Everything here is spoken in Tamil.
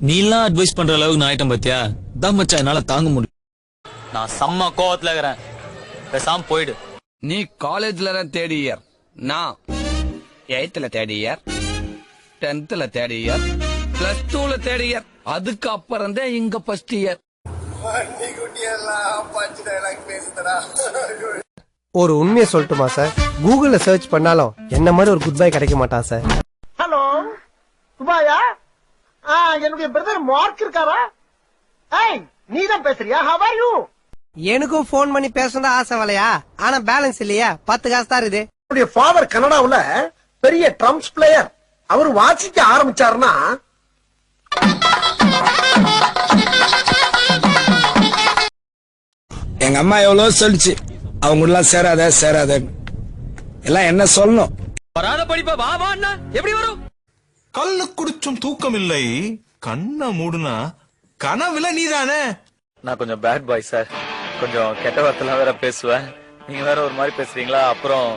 நீ எல்லாம் அட்வைஸ் பண்ற அளவுக்கு நான் ஆயிட்டம் பாத்தியா? தான் மச்சான் என்னால தாங்க முடியும். நான் செம்ம கோவத்துல இருக்கிறேன். பேசாம போயிடு. நீ காலேஜ்ல தான் தேர்ட் இயர், நான் 8th third year, 10th third year, +2 third year, அதுக்கு அப்புறம் தான் இங்க ஃபர்ஸ்ட் இயர். ஒரு உண்மையை சொல்லட்டுமா சார்? கூகுள்ல சர்ச் பண்ணாலும் என்ன மாதிரி ஒரு குட் பை கிடைக்க மாட்டான் சார். ஹலோ துபாயா? என்னுடைய பிரதர் மார்க் இருக்காரா? நீதான் பேசுறியா? How are you? எனக்கும் போன் பண்ணி பேசணும் ஆசை வலையா, ஆனா பேலன்ஸ் இல்லையா? 10 காசு தான் இருக்குது. என்னுடைய ஃபாதர் கனடாவுல பெரிய ட்ரம்ஸ் பிளேயர். அவர் வாசிக்க ஆரம்பிச்சாருன்னா எங்க அம்மா எவ்வளவு சொல்லிச்சு, அவங்க எல்லாம் சேராத எல்லாம் என்ன சொல்லணும். வராத படிப்பா வா வான்னா எப்படி வரும்? கல்லு குடிச்சும் தூக்கம் இல்லை, கண்ண மூடுனா கனவுல நீதானே. நான் கொஞ்சம் பேட் பாய் சார், கொஞ்சம் கெட்ட வார்த்தைலாம் வேற பேசுவேன். நீங்க வேற ஒரு மாதிரி பேசுறீங்களா? அப்புறம்